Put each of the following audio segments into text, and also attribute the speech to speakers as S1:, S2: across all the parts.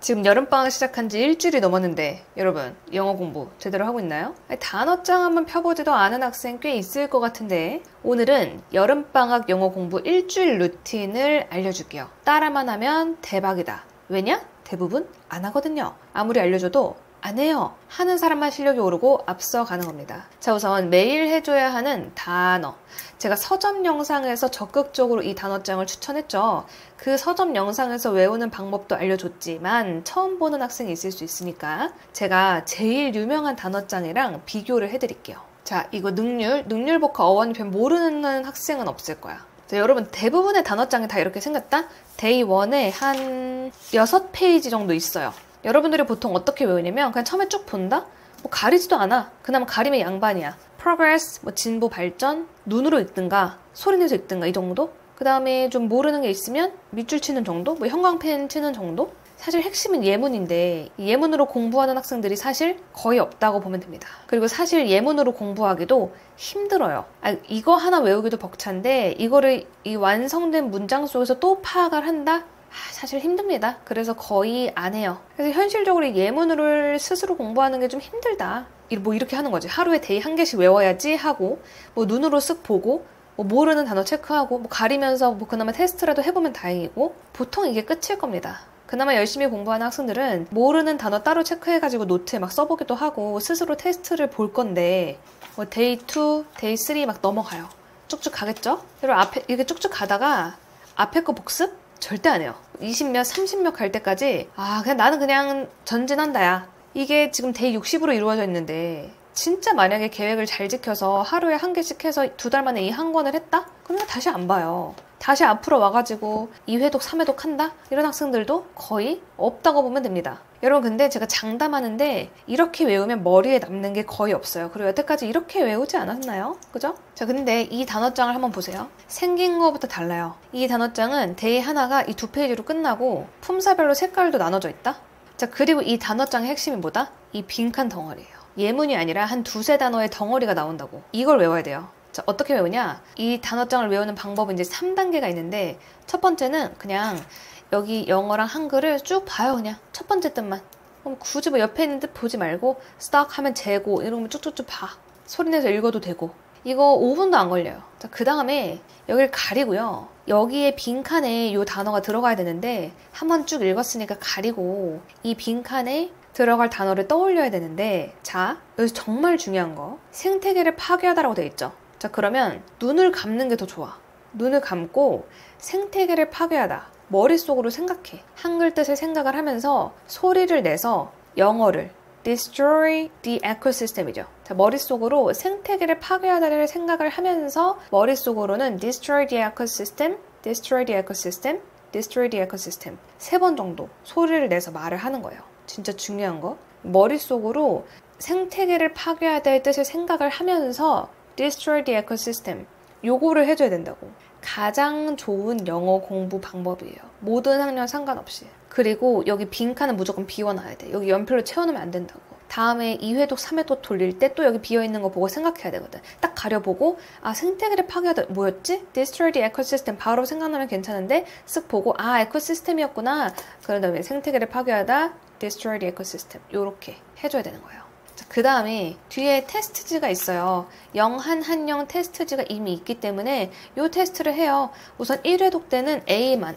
S1: 지금 여름방학 시작한 지 일주일이 넘었는데 여러분 영어 공부 제대로 하고 있나요? 단어장 한번 펴보지도 않은 학생 꽤 있을 것 같은데 오늘은 여름방학 영어 공부 일주일 루틴을 알려줄게요. 따라만 하면 대박이다. 왜냐? 대부분 안 하거든요. 아무리 알려줘도 안 해요. 하는 사람만 실력이 오르고 앞서가는 겁니다. 자, 우선 매일 해줘야 하는 단어. 제가 서점 영상에서 적극적으로 이 단어장을 추천했죠. 그 서점 영상에서 외우는 방법도 알려줬지만 처음 보는 학생이 있을 수 있으니까 제가 제일 유명한 단어장이랑 비교를 해드릴게요. 자, 이거 능률복화 어원이편 모르는 학생은 없을 거야. 자, 여러분 대부분의 단어장이 다 이렇게 생겼다? 데이 1에 한 6페이지 정도 있어요. 여러분들이 보통 어떻게 외우냐면 그냥 처음에 쭉 본다? 뭐 가리지도 않아. 그나마 가리면 양반이야. progress, 뭐 진보 발전, 눈으로 읽든가 소리내서 읽든가 이 정도? 그 다음에 좀 모르는 게 있으면 밑줄 치는 정도? 뭐 형광펜 치는 정도? 사실 핵심은 예문인데 이 예문으로 공부하는 학생들이 사실 거의 없다고 보면 됩니다. 그리고 사실 예문으로 공부하기도 힘들어요. 이거 하나 외우기도 벅찬데 이거를 이 완성된 문장 속에서 또 파악을 한다? 사실 힘듭니다. 그래서 거의 안 해요. 그래서 현실적으로 예문을 스스로 공부하는 게 좀 힘들다. 뭐 이렇게 하는 거지. 하루에 데이 한 개씩 외워야지 하고 뭐 눈으로 쓱 보고 뭐 모르는 단어 체크하고 뭐 가리면서 뭐 그나마 테스트라도 해보면 다행이고 보통 이게 끝일 겁니다. 그나마 열심히 공부하는 학생들은 모르는 단어 따로 체크해가지고 노트에 막 써보기도 하고 스스로 테스트를 볼 건데 뭐 데이 2, 데이 3 막 넘어가요. 쭉쭉 가겠죠? 여러분 앞에 이렇게 쭉쭉 가다가 앞에 거 복습? 절대 안 해요. 20몇, 30몇 갈 때까지 그냥 나는 그냥 전진한다야. 이게 지금 데이 60으로 이루어져 있는데 진짜 만약에 계획을 잘 지켜서 하루에 한 개씩 해서 2달 만에 이 한 권을 했다? 그러면 다시 안 봐요. 다시 앞으로 와가지고 2회독, 3회독 한다? 이런 학생들도 거의 없다고 보면 됩니다. 여러분 근데 제가 장담하는데 이렇게 외우면 머리에 남는 게 거의 없어요. 그리고 여태까지 이렇게 외우지 않았나요? 그죠? 자, 근데 이 단어장을 한번 보세요. 생긴 거부터 달라요. 이 단어장은 데이 하나가 이 2페이지로 끝나고 품사별로 색깔도 나눠져 있다? 자, 그리고 이 단어장의 핵심이 뭐다? 이 빈칸 덩어리예요. 예문이 아니라 한 2~3단어의 덩어리가 나온다고. 이걸 외워야 돼요. 자, 어떻게 외우냐? 이 단어장을 외우는 방법은 이제 3단계가 있는데 첫 번째는 그냥 여기 영어랑 한글을 쭉 봐요. 그냥 첫 번째 뜻만. 그럼 굳이 뭐 옆에 있는 뜻 보지 말고 스톡 하면 재고 이러면 쭉쭉쭉 봐. 소리내서 읽어도 되고. 이거 5분도 안 걸려요. 자, 그 다음에 여기를 가리고요. 여기에 빈칸에 이 단어가 들어가야 되는데 한번 쭉 읽었으니까 가리고 이 빈칸에 들어갈 단어를 떠올려야 되는데 자, 여기서 정말 중요한 거 생태계를 파괴하다라고 되어 있죠. 자, 그러면 눈을 감는 게 더 좋아. 눈을 감고 생태계를 파괴하다. 머릿속으로 생각해. 한글 뜻을 생각을 하면서 소리를 내서 영어를 destroy the ecosystem이죠. 자, 머릿속으로 생태계를 파괴하다를 생각을 하면서 머릿속으로는 destroy the ecosystem, destroy the ecosystem, destroy the ecosystem 3번 정도 소리를 내서 말을 하는 거예요. 진짜 중요한 거. 머릿속으로 생태계를 파괴하다의 뜻을 생각을 하면서 destroy the ecosystem 요거를 해줘야 된다고. 가장 좋은 영어 공부 방법이에요. 모든 학년 상관없이. 그리고 여기 빈칸은 무조건 비워놔야 돼. 여기 연필로 채워놓으면 안 된다고. 다음에 2회독, 3회독 돌릴 때 또 여기 비어있는 거 보고 생각해야 되거든. 딱 가려보고 생태계를 파괴하다 뭐였지? Destroy the ecosystem 바로 생각나면 괜찮은데 쓱 보고 에코시스템이었구나. 그런 다음에 생태계를 파괴하다 Destroy the ecosystem 요렇게 해줘야 되는 거예요. 그 다음에 뒤에 테스트지가 있어요. 영한, 한영 테스트지가 이미 있기 때문에 요 테스트를 해요. 우선 1회독 때는 A만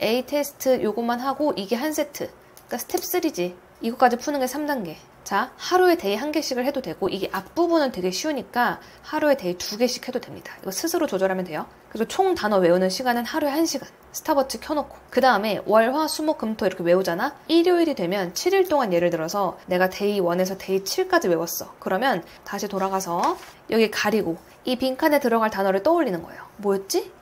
S1: A 테스트 요것만 하고 이게 한 세트. 그러니까 스텝 3지. 이거까지 푸는 게 3단계. 자, 하루에 데이 한 개씩을 해도 되고 이게 앞부분은 되게 쉬우니까 하루에 데이 2개씩 해도 됩니다. 이거 스스로 조절하면 돼요. 그리고 총 단어 외우는 시간은 하루에 1시간. 스탑워치 켜놓고. 그 다음에 월, 화, 수, 목, 금, 토 이렇게 외우잖아? 일요일이 되면 7일 동안 예를 들어서 내가 데이 1에서 데이 7까지 외웠어. 그러면 다시 돌아가서 여기 가리고 이 빈칸에 들어갈 단어를 떠올리는 거예요. 뭐였지?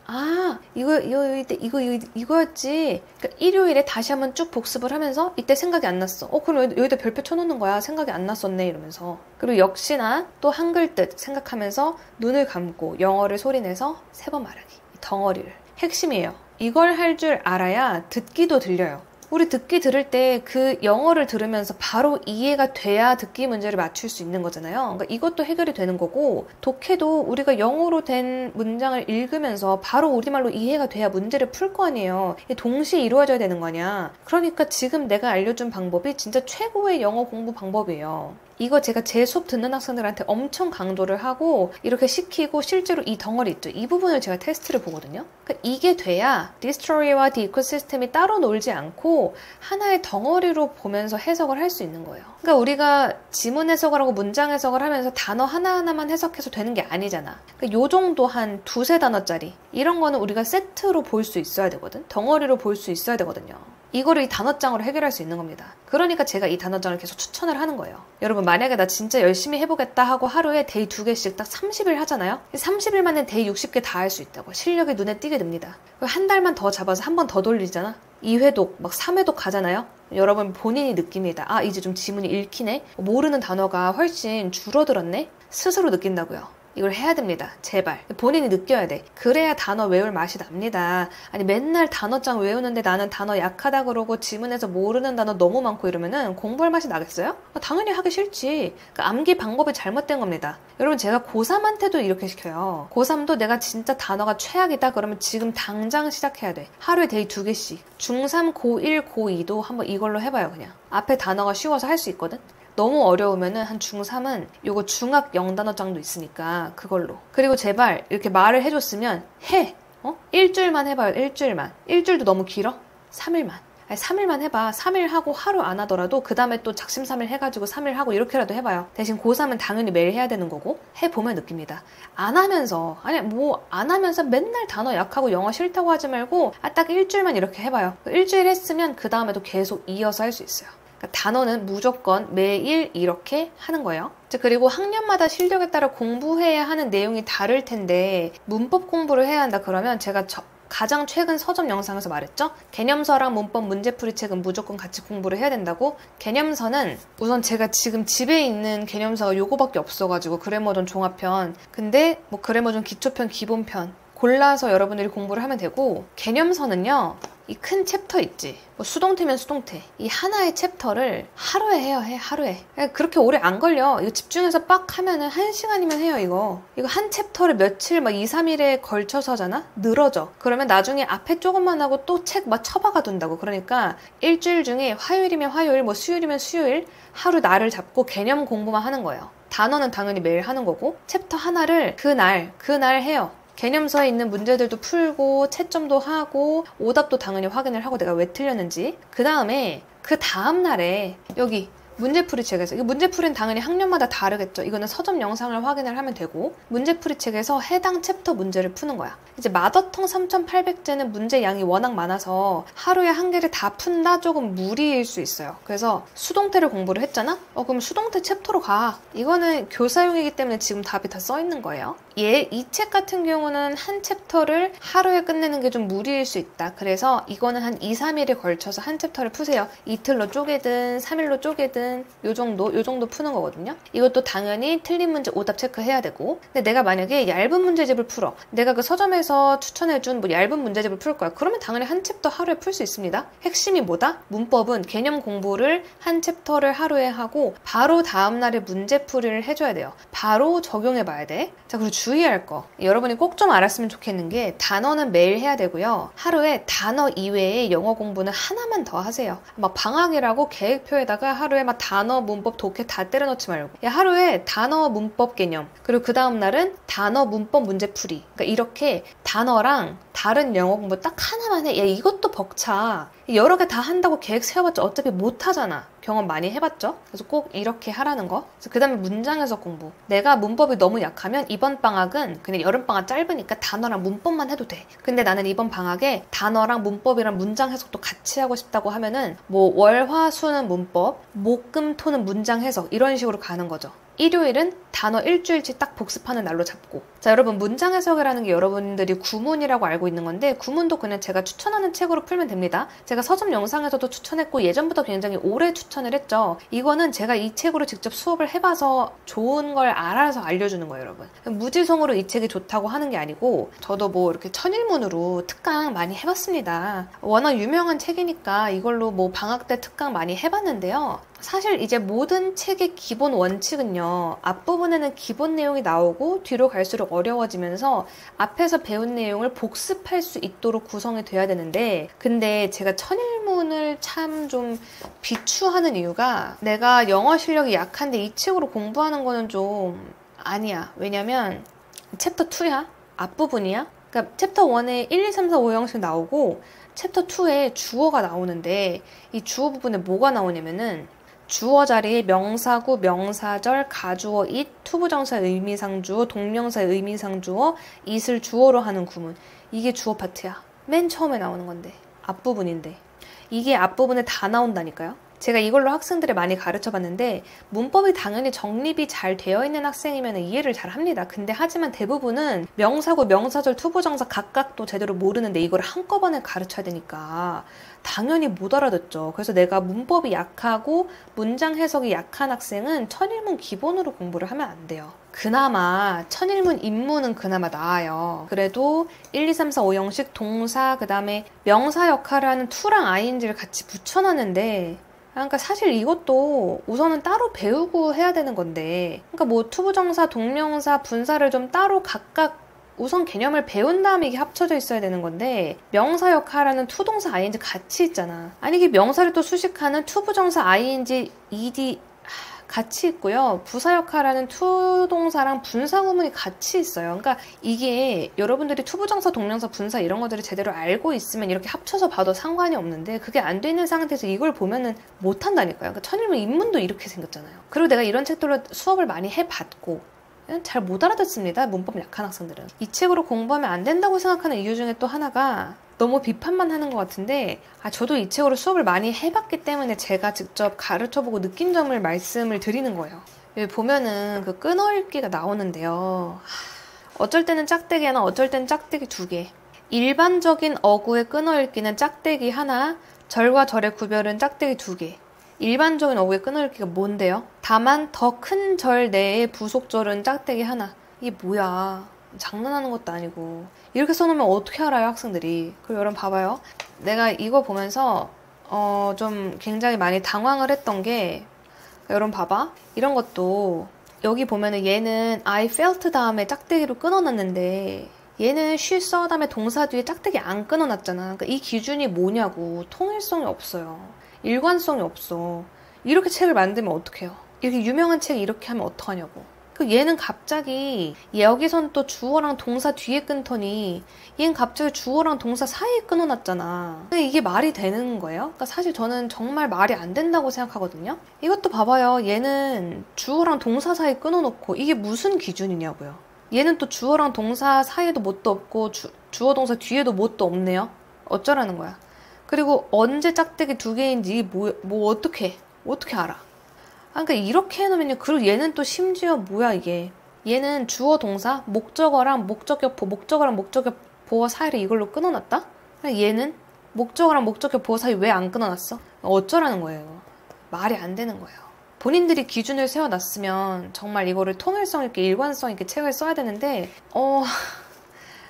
S1: 이거였지. 그러니까 일요일에 다시 한번 쭉 복습을 하면서 이때 생각이 안 났어. 그럼 여기다 별표 쳐놓는 거야. 생각이 안 났었네 이러면서. 그리고 역시나 또 한글 뜻 생각하면서 눈을 감고 영어를 소리내서 3번 말하기. 덩어리를. 핵심이에요. 이걸 할 줄 알아야 듣기도 들려요. 우리 듣기 들을 때 그 영어를 들으면서 바로 이해가 돼야 듣기 문제를 맞출 수 있는 거잖아요. 그러니까 이것도 해결이 되는 거고, 독해도 우리가 영어로 된 문장을 읽으면서 바로 우리말로 이해가 돼야 문제를 풀 거 아니에요. 동시에 이루어져야 되는 거냐. 그러니까 지금 내가 알려준 방법이 진짜 최고의 영어 공부 방법이에요. 이거 제가 제 수업 듣는 학생들한테 엄청 강조를 하고 이렇게 시키고 실제로 이 덩어리 있죠. 이 부분을 제가 테스트를 보거든요. 그러니까 이게 돼야 디스토리와 디이코시스템이 따로 놀지 않고 하나의 덩어리로 보면서 해석을 할 수 있는 거예요. 그러니까 우리가 지문 해석을 하고 문장 해석을 하면서 단어 하나하나만 해석해서 되는 게 아니잖아. 그러니까 요 정도 한 두세 단어짜리 이런 거는 우리가 세트로 볼 수 있어야 되거든. 덩어리로 볼 수 있어야 되거든요. 이거를 이 단어장으로 해결할 수 있는 겁니다. 그러니까 제가 이 단어장을 계속 추천을 하는 거예요. 여러분 만약에 나 진짜 열심히 해보겠다 하고 하루에 데이 2개씩 딱 30일 하잖아요. 30일 만에 데이 60개 다 할 수 있다고. 실력이 눈에 띄게 됩니다. 한 달만 더 잡아서 한 번 더 돌리잖아. 2회독 막 3회독 가잖아요. 여러분 본인이 느낍니다. 아 이제 좀 지문이 읽히네. 모르는 단어가 훨씬 줄어들었네. 스스로 느낀다고요. 이걸 해야 됩니다. 제발. 본인이 느껴야 돼. 그래야 단어 외울 맛이 납니다. 아니 맨날 단어장 외우는데 나는 단어 약하다 그러고 지문에서 모르는 단어 너무 많고 이러면은 공부할 맛이 나겠어요? 당연히 하기 싫지. 그러니까 암기 방법이 잘못된 겁니다. 여러분 제가 고3한테도 이렇게 시켜요. 고3도 내가 진짜 단어가 최악이다 그러면 지금 당장 시작해야 돼. 하루에 데이 2개씩. 중3, 고1, 고2도 한번 이걸로 해봐요 그냥. 앞에 단어가 쉬워서 할 수 있거든. 너무 어려우면은 한 중3은 요거 중학 영단어장도 있으니까 그걸로. 그리고 제발 이렇게 말을 해줬으면 해. 일주일만 해봐요. 일주일만. 일주일도 너무 길어? 3일만. 아니 3일만 해봐. 3일 하고 하루 안 하더라도 그 다음에 또 작심삼일 해가지고 3일 하고 이렇게라도 해봐요. 대신 고3은 당연히 매일 해야 되는 거고 해보면 느낍니다. 안 하면서 아니 뭐 안 하면서 맨날 단어 약하고 영어 싫다고 하지 말고 딱 일주일만 이렇게 해봐요. 일주일 했으면 그 다음에도 계속 이어서 할 수 있어요. 단어는 무조건 매일 이렇게 하는 거예요. 그리고 학년마다 실력에 따라 공부해야 하는 내용이 다를 텐데 문법 공부를 해야 한다 그러면 제가 가장 최근 서점 영상에서 말했죠? 개념서랑 문법 문제풀이 책은 무조건 같이 공부를 해야 된다고. 개념서는 우선 제가 지금 집에 있는 개념서가 요거밖에 없어가지고 그래머존 종합편, 근데 뭐 그래머존 기초편, 기본편 골라서 여러분들이 공부를 하면 되고, 개념서는요 이 큰 챕터 있지. 뭐 수동태면 수동태. 이 하나의 챕터를 하루에 해요. 하루에. 그렇게 오래 안 걸려. 이거 집중해서 빡 하면은 1시간이면 해요, 이거. 이거 한 챕터를 며칠, 막 2, 3일에 걸쳐서 하잖아? 늘어져. 그러면 나중에 앞에 조금만 하고 또 책 막 처박아 둔다고. 그러니까 일주일 중에 화요일이면 화요일, 뭐 수요일이면 수요일, 하루 날을 잡고 개념 공부만 하는 거예요. 단어는 당연히 매일 하는 거고, 챕터 하나를 그날 해요. 개념서에 있는 문제들도 풀고 채점도 하고 오답도 당연히 확인을 하고 내가 왜 틀렸는지. 그 다음에 그 다음날에 여기 문제풀이 책에서, 이 문제풀이는 당연히 학년마다 다르겠죠. 이거는 서점 영상을 확인을 하면 되고, 문제풀이 책에서 해당 챕터 문제를 푸는 거야. 이제 마더텅 3800제는 문제 양이 워낙 많아서 하루에 한 개를 다 푼다 조금 무리일 수 있어요. 그래서 수동태를 공부를 했잖아? 그럼 수동태 챕터로 가. 이거는 교사용이기 때문에 지금 답이 다 써 있는 거예요. 이 책 같은 경우는 한 챕터를 하루에 끝내는 게 좀 무리일 수 있다. 그래서 이거는 한 2, 3일에 걸쳐서 한 챕터를 푸세요. 이틀로 쪼개든 3일로 쪼개든 요 정도 푸는 거거든요. 이것도 당연히 틀린 문제 오답 체크해야 되고, 근데 내가 만약에 얇은 문제집을 풀어. 내가 그 서점에서 추천해준 뭐 얇은 문제집을 풀 거야. 그러면 당연히 한 챕터 하루에 풀 수 있습니다. 핵심이 뭐다? 문법은 개념 공부를 한 챕터를 하루에 하고 바로 다음날에 문제풀이를 해줘야 돼요. 바로 적용해 봐야 돼. 자, 그리고 주의할 거. 여러분이 꼭 좀 알았으면 좋겠는 게, 단어는 매일 해야 되고요. 하루에 단어 이외에 영어 공부는 하나만 더 하세요. 막 방학이라고 계획표에다가 하루에 막 단어, 문법, 독해 다 때려넣지 말고, 하루에 단어, 문법, 개념, 그리고 그 다음날은 단어, 문법, 문제풀이. 그러니까 이렇게 단어랑 다른 영어 공부 딱 하나만 해. 이것도 벅차. 여러 개 다 한다고 계획 세워봤자 어차피 못 하잖아. 경험 많이 해봤죠? 그래서 꼭 이렇게 하라는 거. 그 다음에 문장 해석 공부. 내가 문법이 너무 약하면 이번 방학은 그냥 여름방학 짧으니까 단어랑 문법만 해도 돼. 근데 나는 이번 방학에 단어랑 문법이랑 문장 해석도 같이 하고 싶다고 하면은 뭐 월, 화, 수는 문법, 목, 금, 토는 문장 해석, 이런 식으로 가는 거죠. 일요일은 단어 일주일치 딱 복습하는 날로 잡고. 자, 여러분, 문장 해석이라는 게 여러분들이 구문이라고 알고 있는 건데, 구문도 그냥 제가 추천하는 책으로 풀면 됩니다. 제가 서점 영상에서도 추천했고 예전부터 굉장히 오래 추천을 했죠. 이거는 제가 이 책으로 직접 수업을 해봐서 좋은 걸 알아서 알려주는 거예요, 여러분. 무지성으로 이 책이 좋다고 하는 게 아니고, 저도 뭐 이렇게 천일문으로 특강 많이 해봤습니다. 워낙 유명한 책이니까 이걸로 뭐 방학 때 특강 많이 해봤는데요. 사실 이제 모든 책의 기본 원칙은요, 앞부분에는 기본 내용이 나오고 뒤로 갈수록 어려워지면서 앞에서 배운 내용을 복습할 수 있도록 구성이 돼야 되는데, 근데 제가 천일문을 참 좀 비추하는 이유가, 내가 영어 실력이 약한데 이 책으로 공부하는 거는 좀 아니야. 왜냐면 챕터 2야? 앞부분이야? 그러니까 챕터 1에 1, 2, 3, 4, 5 형식 나오고 챕터 2에 주어가 나오는데, 이 주어 부분에 뭐가 나오냐면은 주어 자리에 명사구, 명사절, 가주어, it, 투부정사의 의미상주어, 동명사의 의미상주어, it을 주어로 하는 구문. 이게 주어 파트야. 맨 처음에 나오는 건데, 앞부분인데. 이게 앞부분에 다 나온다니까요. 제가 이걸로 학생들을 많이 가르쳐봤는데, 문법이 당연히 정립이 잘 되어 있는 학생이면 이해를 잘 합니다. 근데 하지만 대부분은 명사구, 명사절, 투부정사 각각도 제대로 모르는데 이걸 한꺼번에 가르쳐야 되니까 당연히 못 알아듣죠. 그래서 내가 문법이 약하고 문장 해석이 약한 학생은 천일문 기본으로 공부를 하면 안 돼요. 그나마 천일문 입문은 그나마 나아요. 그래도 1, 2, 3, 4, 5 형식 동사, 그 다음에 명사 역할을 하는 to랑 ing를 같이 붙여놨는데, 그러니까 사실 이것도 우선은 따로 배우고 해야 되는 건데, 그러니까 뭐 투부정사, 동명사, 분사를 좀 따로 각각 우선 개념을 배운 다음에 이게 합쳐져 있어야 되는 건데, 명사 역할하는 투동사 ing 같이 있잖아. 아니 이게 명사를 또 수식하는 투부정사 ing, ed 같이 있고요. 부사 역할하는 투동사랑 분사 구문이 같이 있어요. 그러니까 이게 여러분들이 투부정사, 동명사, 분사 이런 것들을 제대로 알고 있으면 이렇게 합쳐서 봐도 상관이 없는데, 그게 안 돼 있는 상태에서 이걸 보면은 못 한다니까요. 그러니까 천일문 입문도 이렇게 생겼잖아요. 그리고 내가 이런 책들로 수업을 많이 해봤고 잘 못 알아듣습니다. 문법 약한 학생들은. 이 책으로 공부하면 안 된다고 생각하는 이유 중에 또 하나가, 너무 비판만 하는 것 같은데, 저도 이 책으로 수업을 많이 해봤기 때문에 제가 직접 가르쳐보고 느낀 점을 말씀을 드리는 거예요. 여기 보면은 그 끊어읽기가 나오는데요. 어쩔 때는 짝대기 하나, 어쩔 때는 짝대기 2개. 일반적인 어구의 끊어읽기는 짝대기 하나, 절과 절의 구별은 짝대기 2개. 일반적인 어구의 끊어읽기가 뭔데요? 다만 더 큰 절 내의 부속절은 짝대기 하나. 이게 뭐야? 장난하는 것도 아니고. 이렇게 써놓으면 어떻게 알아요, 학생들이. 그리고 여러분 봐봐요. 내가 이거 보면서 좀 굉장히 많이 당황을 했던 게, 여러분 봐봐. 이런 것도 여기 보면은 얘는 I felt 다음에 짝대기로 끊어놨는데, 얘는 she saw 다음에 동사 뒤에 짝대기 안 끊어놨잖아. 그러니까 이 기준이 뭐냐고. 통일성이 없어요. 일관성이 없어. 이렇게 책을 만들면 어떡해요? 이렇게 유명한 책이 이렇게 하면 어떡하냐고. 얘는 갑자기 여기선 또 주어랑 동사 뒤에 끊더니 얘는 갑자기 주어랑 동사 사이에 끊어놨잖아. 근데 이게 말이 되는 거예요? 그러니까 사실 저는 정말 말이 안 된다고 생각하거든요. 이것도 봐봐요. 얘는 주어랑 동사 사이에 끊어놓고 이게 무슨 기준이냐고요. 얘는 또 주어랑 동사 사이에도 뭣도 없고 주어 동사 뒤에도 뭣도 없네요. 어쩌라는 거야. 그리고 언제 짝대기 2개인지 뭐 어떻게 알아? 그러니까 이렇게 해놓으면요. 그리고 얘는 또 심지어 뭐야 이게. 얘는 주어 동사, 목적어랑 목적격 목적어랑 목적격 보어 사이를 이걸로 끊어놨다? 얘는 목적어랑 목적격 보어 사이 왜 안 끊어놨어? 어쩌라는 거예요. 말이 안 되는 거예요. 본인들이 기준을 세워놨으면 정말 이거를 통일성 있게 일관성 있게 책을 써야 되는데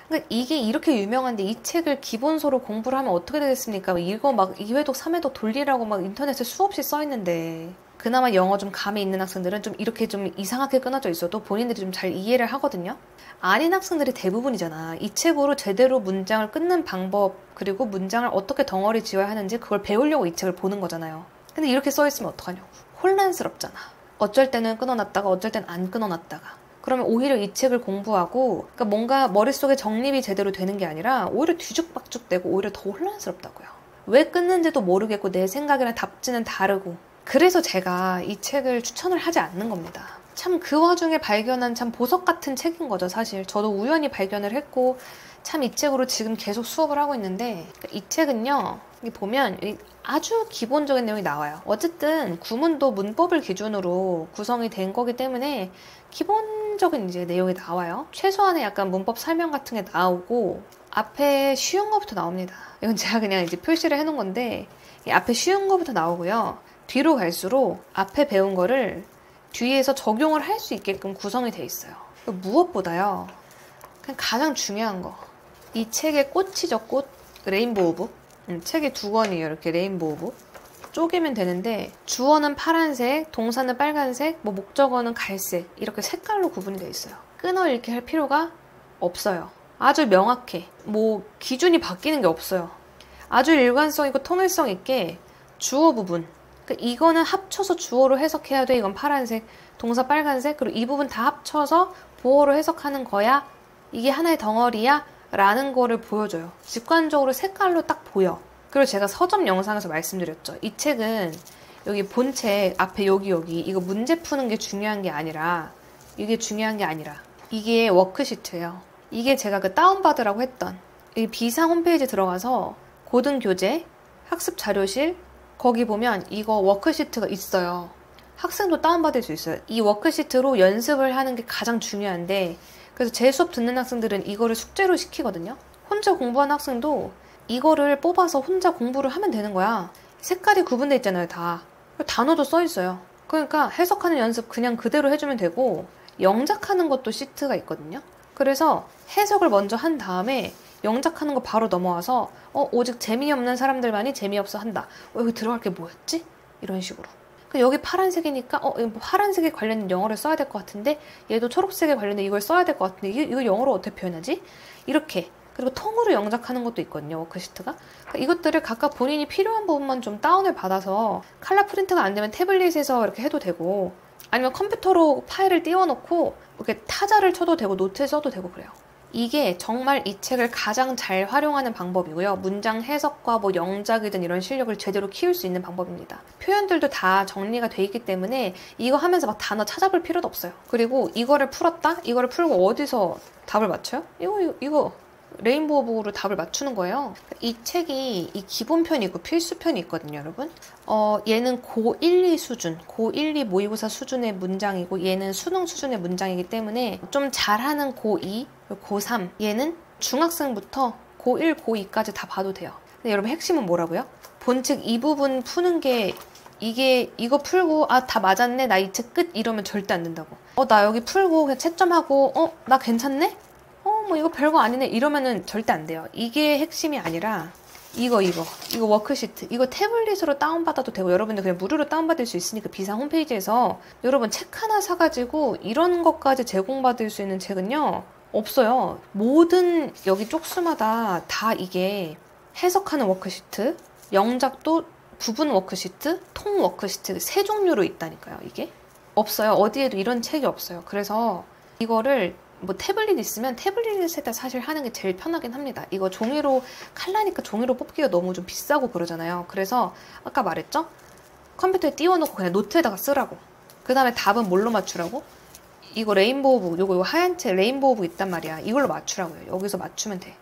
S1: 그러니까 이게 이렇게 유명한데 이 책을 기본서로 공부를 하면 어떻게 되겠습니까? 이거 막 2회독 3회독 돌리라고 막 인터넷에 수없이 써있는데, 그나마 영어 좀 감이 있는 학생들은 좀 이렇게 좀 이상하게 끊어져 있어도 본인들이 좀 잘 이해를 하거든요. 아닌 학생들이 대부분이잖아. 이 책으로 제대로 문장을 끊는 방법, 그리고 문장을 어떻게 덩어리 지어야 하는지 그걸 배우려고 이 책을 보는 거잖아요. 근데 이렇게 써있으면 어떡하냐고. 혼란스럽잖아. 어쩔 때는 끊어놨다가 어쩔 때는 안 끊어놨다가. 그러면 오히려 이 책을 공부하고, 그러니까 뭔가 머릿속에 정립이 제대로 되는 게 아니라 오히려 뒤죽박죽되고 오히려 더 혼란스럽다고요. 왜 끊는지도 모르겠고 내 생각이랑 답지는 다르고. 그래서 제가 이 책을 추천을 하지 않는 겁니다. 참 그 와중에 발견한 참 보석 같은 책인 거죠, 사실. 저도 우연히 발견을 했고 참 이 책으로 지금 계속 수업을 하고 있는데, 이 책은요, 여기 보면 아주 기본적인 내용이 나와요. 어쨌든 구문도 문법을 기준으로 구성이 된 거기 때문에 기본적인 이제 내용이 나와요. 최소한의 약간 문법 설명 같은 게 나오고, 앞에 쉬운 거부터 나옵니다. 이건 제가 그냥 이제 표시를 해놓은 건데, 이 앞에 쉬운 거부터 나오고요. 뒤로 갈수록 앞에 배운 거를 뒤에서 적용을 할 수 있게끔 구성이 돼 있어요. 무엇보다요, 그냥 가장 중요한 거. 이 책의 꽃이죠, 꽃. 레인보우 북. 책이 2권이에요. 이렇게 레인보우 북. 쪼개면 되는데, 주어는 파란색, 동사는 빨간색, 뭐 목적어는 갈색. 이렇게 색깔로 구분이 돼 있어요. 끊어 읽기 할 필요가 없어요. 아주 명확해. 뭐 기준이 바뀌는 게 없어요. 아주 일관성 있고 통일성 있게 주어 부분. 그러니까 이거는 합쳐서 주어로 해석해야 돼. 이건 파란색, 동사 빨간색, 그리고 이 부분 다 합쳐서 보어로 해석하는 거야. 이게 하나의 덩어리야 라는 거를 보여줘요. 직관적으로 색깔로 딱 보여. 그리고 제가 서점 영상에서 말씀드렸죠. 이 책은 여기 본책 앞에 여기 이거 문제 푸는 게 중요한 게 아니라, 이게 중요한 게 아니라 이게 워크시트예요. 이게 제가 그 다운받으라고 했던 이 비상 홈페이지 들어가서 고등교재, 학습자료실, 거기 보면 이거 워크시트가 있어요. 학생도 다운받을 수 있어요. 이 워크시트로 연습을 하는 게 가장 중요한데, 그래서 제 수업 듣는 학생들은 이거를 숙제로 시키거든요. 혼자 공부하는 학생도 이거를 뽑아서 혼자 공부를 하면 되는 거야. 색깔이 구분돼 있잖아요, 다. 단어도 써 있어요. 그러니까 해석하는 연습 그냥 그대로 해주면 되고, 영작하는 것도 시트가 있거든요. 그래서 해석을 먼저 한 다음에 영작하는 거 바로 넘어와서 오직 재미없는 사람들만이 재미없어 한다. 여기 들어갈 게 뭐였지? 이런 식으로. 여기 파란색이니까 파란색에 관련된 영어를 써야 될 것 같은데, 얘도 초록색에 관련된 이걸 써야 될 것 같은데, 이거 영어로 어떻게 표현하지? 이렇게. 그리고 통으로 영작하는 것도 있거든요, 워크시트가. 그러니까 이것들을 각각 본인이 필요한 부분만 좀 다운을 받아서, 컬러 프린트가 안 되면 태블릿에서 이렇게 해도 되고, 아니면 컴퓨터로 파일을 띄워놓고 이렇게 타자를 쳐도 되고 노트에 써도 되고 그래요. 이게 정말 이 책을 가장 잘 활용하는 방법이고요. 문장 해석과 뭐 영작이든 이런 실력을 제대로 키울 수 있는 방법입니다. 표현들도 다 정리가 돼 있기 때문에 이거 하면서 막 단어 찾아볼 필요도 없어요. 그리고 이거를 풀었다? 이거를 풀고 어디서 답을 맞춰요? 이거 레인보우 북으로 답을 맞추는 거예요. 이 책이 이 기본편이 있고 필수편이 있거든요, 여러분. 얘는 고1, 2 수준, 고1, 2 모의고사 수준의 문장이고, 얘는 수능 수준의 문장이기 때문에 좀 잘하는 고2, 고3, 얘는 중학생부터 고1, 고2까지 다 봐도 돼요. 근데 여러분 핵심은 뭐라고요? 본책 이 부분 푸는 게, 이거 풀고 다 맞았네, 나 이 책 끝, 이러면 절대 안 된다고. 나 여기 풀고 그냥 채점하고 나 괜찮네? 뭐 이거 별거 아니네, 이러면은 절대 안 돼요. 이게 핵심이 아니라 이거 워크시트, 이거 태블릿으로 다운받아도 되고, 여러분들 그냥 무료로 다운받을 수 있으니까 비상 홈페이지에서 여러분 책 하나 사가지고 이런 것까지 제공받을 수 있는 책은요 없어요. 모든 여기 쪽수마다 다 이게 해석하는 워크시트, 영작도 부분 워크시트, 통 워크시트 3종류로 있다니까요. 이게 없어요. 어디에도 이런 책이 없어요. 그래서 이거를 뭐 태블릿 있으면 태블릿에다 사실 하는 게 제일 편하긴 합니다. 이거 종이로, 칼라니까 종이로 뽑기가 너무 좀 비싸고 그러잖아요. 그래서 아까 말했죠? 컴퓨터에 띄워놓고 그냥 노트에다가 쓰라고. 그 다음에 답은 뭘로 맞추라고? 이거 레인보우 북, 요거 하얀 책 레인보우 북 있단 말이야. 이걸로 맞추라고요. 여기서 맞추면 돼.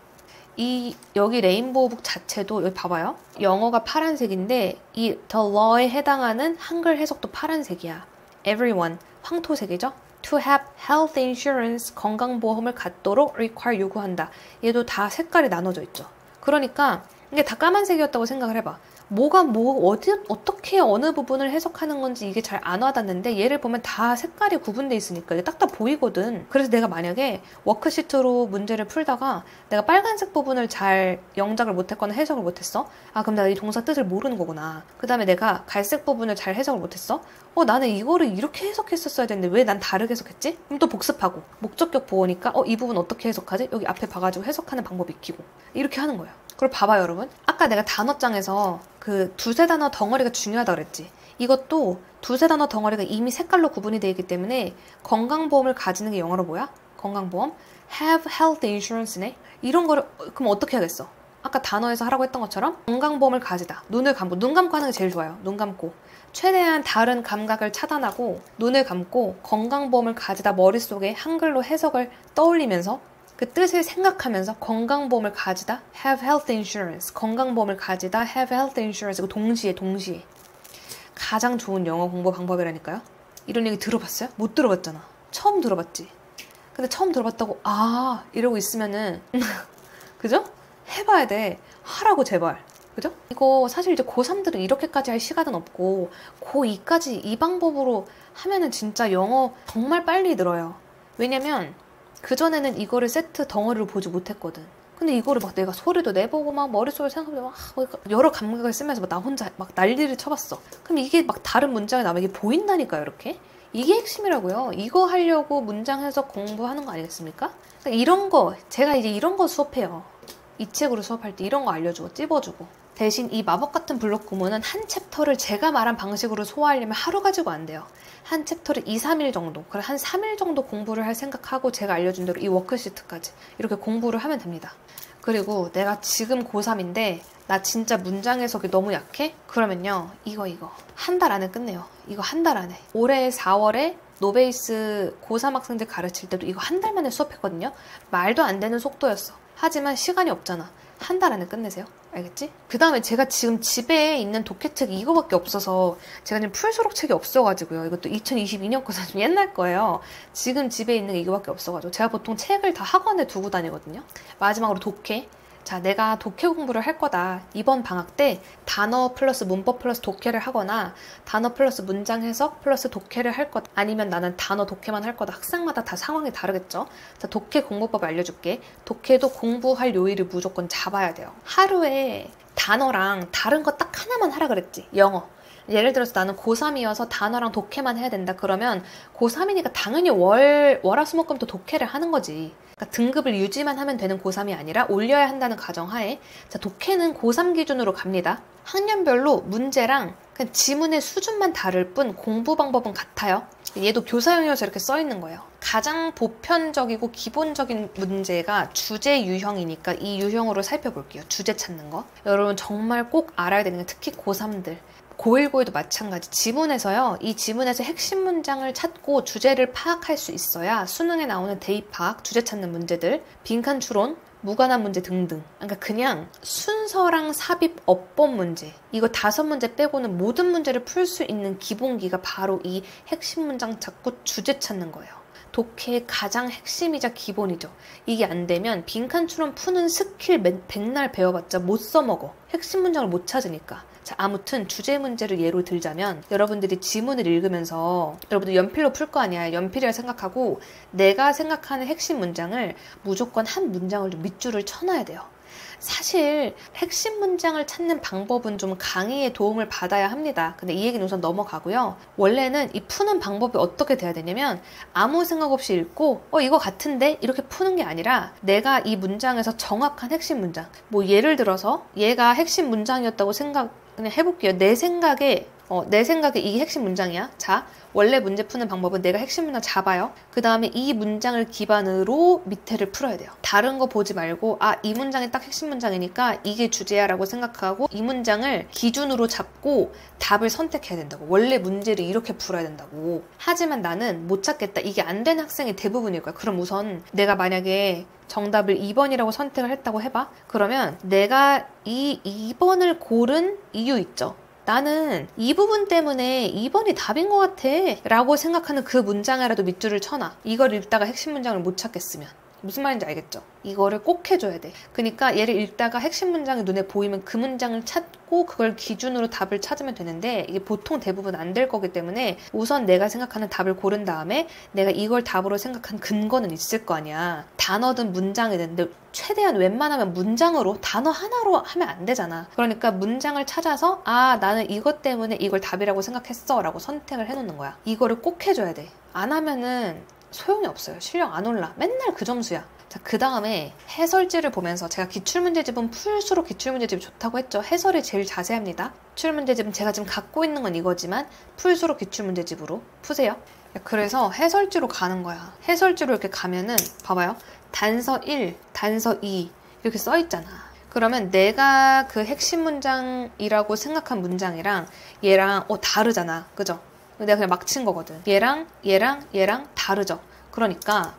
S1: 여기 레인보우 북 자체도, 여기 봐봐요. 영어가 파란색인데 이 The Law에 해당하는 한글 해석도 파란색이야. Everyone, 황토색이죠? To have health insurance, 건강보험을 갖도록 require, 요구한다. 얘도 다 색깔이 나눠져 있죠. 그러니까 이게 다 까만색이었다고 생각을 해봐. 어떻게 어느 부분을 해석하는 건지 이게 잘 안 와닿는데, 얘를 보면 다 색깔이 구분돼 있으니까 이게 딱딱 보이거든. 그래서 내가 만약에 워크시트로 문제를 풀다가 내가 빨간색 부분을 잘 영작을 못했거나 해석을 못했어. 그럼 내가 이 동사 뜻을 모르는 거구나. 그 다음에 내가 갈색 부분을 잘 해석을 못했어. 나는 이거를 이렇게 해석했었어야 되는데 왜 난 다르게 해석했지? 그럼 또 복습하고, 목적격 보니까 이 부분 어떻게 해석하지? 여기 앞에 봐가지고 해석하는 방법 익히고, 이렇게 하는 거예요. 그리고 봐봐요, 여러분. 아까 내가 단어장에서 그 2-3단어 덩어리가 중요하다고 그랬지. 이것도 2-3단어 덩어리가 이미 색깔로 구분이 되어 있기 때문에, 건강보험을 가지는 게 영어로 뭐야? 건강보험? have health insurance네. 이런 거를 그럼 어떻게 하겠어? 아까 단어에서 하라고 했던 것처럼 건강보험을 가지다. 눈 감고 하는 게 제일 좋아요. 눈 감고. 최대한 다른 감각을 차단하고 눈을 감고 건강보험을 가지다 머릿속에 한글로 해석을 떠올리면서, 그 뜻을 생각하면서 건강보험을 가지다 have health insurance, 건강보험을 가지다 have health insurance. 동시에 가장 좋은 영어 공부 방법이라니까요. 이런 얘기 들어봤어요? 못 들어봤잖아. 처음 들어봤지. 근데 처음 들어봤다고 이러고 있으면은 그죠? 해봐야 돼. 하라고 제발. 그죠? 이거 사실 이제 고3들은 이렇게까지 할 시간은 없고 고2까지 이 방법으로 하면은 진짜 영어 정말 빨리 늘어요. 왜냐면 그전에는 이거를 세트 덩어리로 보지 못했거든. 근데 이거를 막 내가 소리도 내보고 막 머릿속에 생각해보고 막 여러 감각을 쓰면서 막 나 혼자 막 난리를 쳐봤어. 그럼 이게 막 다른 문장이 나면 이게 보인다니까요, 이렇게. 이게 핵심이라고요. 이거 하려고 문장 해석 공부하는 거 아니겠습니까? 그러니까 이런 거, 제가 이제 이런 거 수업해요. 이 책으로 수업할 때 이런 거 알려주고 찝어주고. 대신 이 마법 같은 블록 구문은 한 챕터를 제가 말한 방식으로 소화하려면 하루 가지고 안 돼요. 한 챕터를 2, 3일 정도, 그래 한 3일 정도 공부를 할 생각하고 제가 알려준 대로 이 워크시트까지 이렇게 공부를 하면 됩니다. 그리고 내가 지금 고3인데 나 진짜 문장 해석이 너무 약해? 그러면요. 이거 한 달 안에 끝내요. 이거 한 달 안에. 올해 4월에 노베이스 고3 학생들 가르칠 때도 이거 한 달 만에 수업했거든요. 말도 안 되는 속도였어. 하지만 시간이 없잖아. 한 달 안에 끝내세요. 알겠지? 그 다음에 제가 지금 집에 있는 독해책이 이거밖에 없어서 제가 지금 풀수록 책이 없어가지고요. 이것도 2022년 거서 좀 옛날 거예요. 지금 집에 있는 게 이거밖에 없어가지고 제가 보통 책을 다 학원에 두고 다니거든요. 마지막으로 독해. 자, 내가 독해 공부를 할 거다. 이번 방학 때 단어 플러스 문법 플러스 독해를 하거나 단어 플러스 문장 해석 플러스 독해를 할 거다. 아니면 나는 단어 독해만 할 거다. 학생마다 다 상황이 다르겠죠. 자, 독해 공부법 알려줄게. 독해도 공부할 요일을 무조건 잡아야 돼요. 하루에 단어랑 다른 거 딱 하나만 하라 그랬지. 영어. 예를 들어서 나는 고3이어서 단어랑 독해만 해야 된다. 그러면 고3이니까 당연히 월화수목금도 독해를 하는 거지. 그러니까 등급을 유지만 하면 되는 고3이 아니라 올려야 한다는 가정하에 자, 독해는 고3 기준으로 갑니다. 학년별로 문제랑 그냥 지문의 수준만 다를 뿐 공부 방법은 같아요. 얘도 교사용이어서 이렇게 써 있는 거예요. 가장 보편적이고 기본적인 문제가 주제 유형이니까 이 유형으로 살펴볼게요. 주제 찾는 거. 여러분 정말 꼭 알아야 되는 게 특히 고3들. 고1, 고2도 마찬가지. 지문에서요. 이 지문에서 핵심 문장을 찾고 주제를 파악할 수 있어야 수능에 나오는 대입 파악, 주제 찾는 문제들, 빈칸 추론, 무관한 문제 등등. 그러니까 그냥 순서랑 삽입, 어법 문제. 이거 5문제 빼고는 모든 문제를 풀 수 있는 기본기가 바로 이 핵심 문장 찾고 주제 찾는 거예요. 독해의 가장 핵심이자 기본이죠. 이게 안 되면 빈칸 추론 푸는 스킬 백날 배워봤자 못 써먹어. 핵심 문장을 못 찾으니까. 자, 아무튼 주제 문제를 예로 들자면 여러분들이 지문을 읽으면서 여러분들 연필로 풀 거 아니야. 연필이라 생각하고 내가 생각하는 핵심 문장을 무조건 한 문장을 좀 밑줄을 쳐놔야 돼요. 사실 핵심 문장을 찾는 방법은 좀 강의의 도움을 받아야 합니다. 근데 이 얘기는 우선 넘어가고요. 원래는 이 푸는 방법이 어떻게 돼야 되냐면 아무 생각 없이 읽고 이거 같은데? 이렇게 푸는 게 아니라 내가 이 문장에서 정확한 핵심 문장 뭐 예를 들어서 얘가 핵심 문장이었다고 그냥 해볼게요. 내 생각에 이게 핵심 문장이야. 자, 원래 문제 푸는 방법은 내가 핵심 문장 잡아요. 그 다음에 이 문장을 기반으로 밑에를 풀어야 돼요. 다른 거 보지 말고 이 문장이 딱 핵심 문장이니까 이게 주제야 라고 생각하고 이 문장을 기준으로 잡고 답을 선택해야 된다고. 원래 문제를 이렇게 풀어야 된다고. 하지만 나는 못 찾겠다. 이게 안 되는 학생이 대부분일 거야. 그럼 우선 내가 만약에 정답을 2번이라고 선택을 했다고 해봐. 그러면 내가 이 2번을 고른 이유 있죠. 나는 이 부분 때문에 2번이 답인 것 같아 라고 생각하는 그 문장에라도 밑줄을 쳐놔. 이걸 읽다가 핵심 문장을 못 찾겠으면. 무슨 말인지 알겠죠? 이거를 꼭 해줘야 돼. 그러니까 얘를 읽다가 핵심 문장이 눈에 보이면 그 문장을 찾고 그걸 기준으로 답을 찾으면 되는데 이게 보통 대부분 안 될 거기 때문에 우선 내가 생각하는 답을 고른 다음에 내가 이걸 답으로 생각한 근거는 있을 거 아니야. 단어든 문장이든. 근데 최대한 웬만하면 문장으로 단어 하나로 하면 안 되잖아. 그러니까 문장을 찾아서 나는 이것 때문에 이걸 답이라고 생각했어 라고 선택을 해놓는 거야. 이거를 꼭 해줘야 돼. 안 하면은 소용이 없어요. 실력 안 올라. 맨날 그 점수야. 자, 그 다음에 해설지를 보면서 제가 기출문제집은 풀수록 기출문제집이 좋다고 했죠. 해설이 제일 자세합니다. 기출문제집은 제가 지금 갖고 있는 건 이거지만 풀수록 기출문제집으로 푸세요. 그래서 해설지로 가는 거야. 해설지로 이렇게 가면은 봐봐요. 단서 1, 단서 2 이렇게 써 있잖아. 그러면 내가 그 핵심 문장이라고 생각한 문장이랑 얘랑 다르잖아. 그죠? 내가 그냥 막 친 거거든. 얘랑 다르죠. 그러니까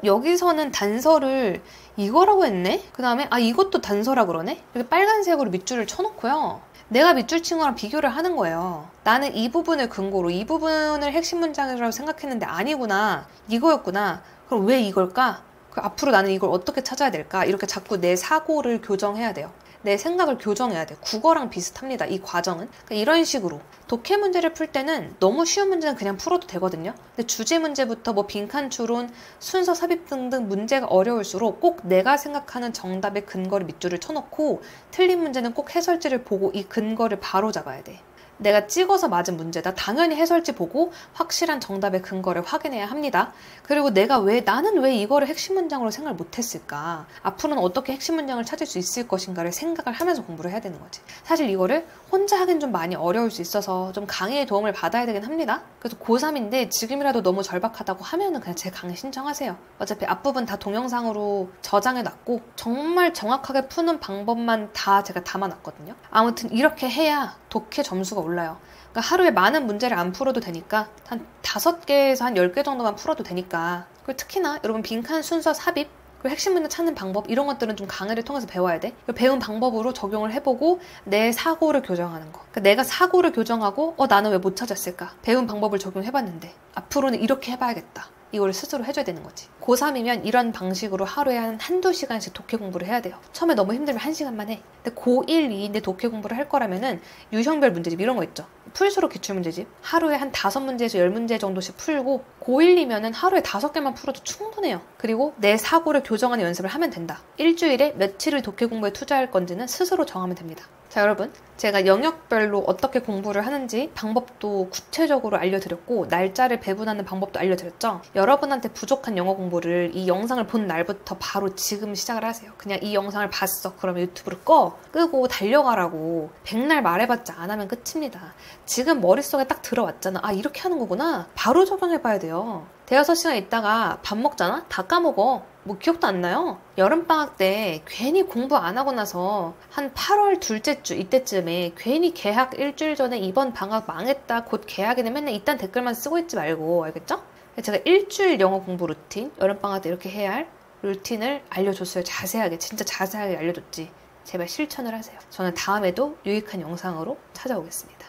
S1: 여기서는 단서를 이거라고 했네? 그 다음에 이것도 단서라 그러네? 이렇게 빨간색으로 밑줄을 쳐놓고요. 내가 밑줄 친 거랑 비교를 하는 거예요. 나는 이 부분을 근거로 이 부분을 핵심 문장이라고 생각했는데 아니구나. 이거였구나. 그럼 왜 이걸까? 그럼 앞으로 나는 이걸 어떻게 찾아야 될까? 이렇게 자꾸 내 사고를 교정해야 돼요. 내 생각을 교정해야 돼. 국어랑 비슷합니다. 이 과정은. 그러니까 이런 식으로 독해 문제를 풀 때는 너무 쉬운 문제는 그냥 풀어도 되거든요. 근데 주제 문제부터 뭐 빈칸 추론, 순서 삽입 등등 문제가 어려울수록 꼭 내가 생각하는 정답의 근거를 밑줄을 쳐놓고 틀린 문제는 꼭 해설지를 보고 이 근거를 바로 잡아야 돼. 내가 찍어서 맞은 문제다. 당연히 해설지 보고 확실한 정답의 근거를 확인해야 합니다. 그리고 나는 왜 이거를 핵심 문장으로 생각을 못했을까? 앞으로는 어떻게 핵심 문장을 찾을 수 있을 것인가를 생각을 하면서 공부를 해야 되는 거지. 사실 이거를 혼자 하긴 좀 많이 어려울 수 있어서 좀 강의의 도움을 받아야 되긴 합니다. 그래서 고3인데 지금이라도 너무 절박하다고 하면은 그냥 제 강의 신청하세요. 어차피 앞부분 다 동영상으로 저장해놨고 정말 정확하게 푸는 방법만 다 제가 담아놨거든요. 아무튼 이렇게 해야 독해 점수가 올라요. 그러니까 하루에 많은 문제를 안 풀어도 되니까 한 5개에서 한 10개 정도만 풀어도 되니까. 그리고 특히나 여러분 빈칸 순서 삽입 그리고 핵심 문제 찾는 방법 이런 것들은 좀 강의를 통해서 배워야 돼. 배운 방법으로 적용을 해보고 내 사고를 교정하는 거. 그러니까 내가 사고를 교정하고 나는 왜 못 찾았을까? 배운 방법을 적용해봤는데 앞으로는 이렇게 해봐야겠다. 이걸 스스로 해줘야 되는 거지. 고3이면 이런 방식으로 하루에 한두 시간씩 독해 공부를 해야 돼요. 처음에 너무 힘들면 1시간만 해. 근데 고1, 2인데 독해 공부를 할 거라면은 유형별 문제집 이런 거 있죠. 풀수록 기출문제집. 하루에 한 5문제에서 10문제 정도씩 풀고 고1이면은 하루에 5개만 풀어도 충분해요. 그리고 내 사고를 교정하는 연습을 하면 된다. 일주일에 며칠을 독해 공부에 투자할 건지는 스스로 정하면 됩니다. 자, 여러분, 제가 영역별로 어떻게 공부를 하는지 방법도 구체적으로 알려드렸고 날짜를 배분하는 방법도 알려드렸죠. 여러분한테 부족한 영어 공부를 이 영상을 본 날부터 바로 지금 시작을 하세요. 그냥 이 영상을 봤어. 그러면 유튜브를 끄고 달려가라고. 백날 말해봤자 안 하면 끝입니다. 지금 머릿속에 딱 들어왔잖아. 이렇게 하는 거구나. 바로 적용해봐야 돼요. 대여섯 시간 있다가 밥 먹잖아? 다 까먹어. 뭐 기억도 안 나요. 여름방학 때 괜히 공부 안 하고 나서 한 8월 둘째 주 이때쯤에 괜히 개학 일주일 전에 이번 방학 망했다 곧 개학이네 맨날 이딴 댓글만 쓰고 있지 말고 알겠죠? 제가 일주일 영어 공부 루틴 여름방학 때 이렇게 해야 할 루틴을 알려줬어요. 자세하게 진짜 자세하게 알려줬지. 제발 실천을 하세요. 저는 다음에도 유익한 영상으로 찾아오겠습니다.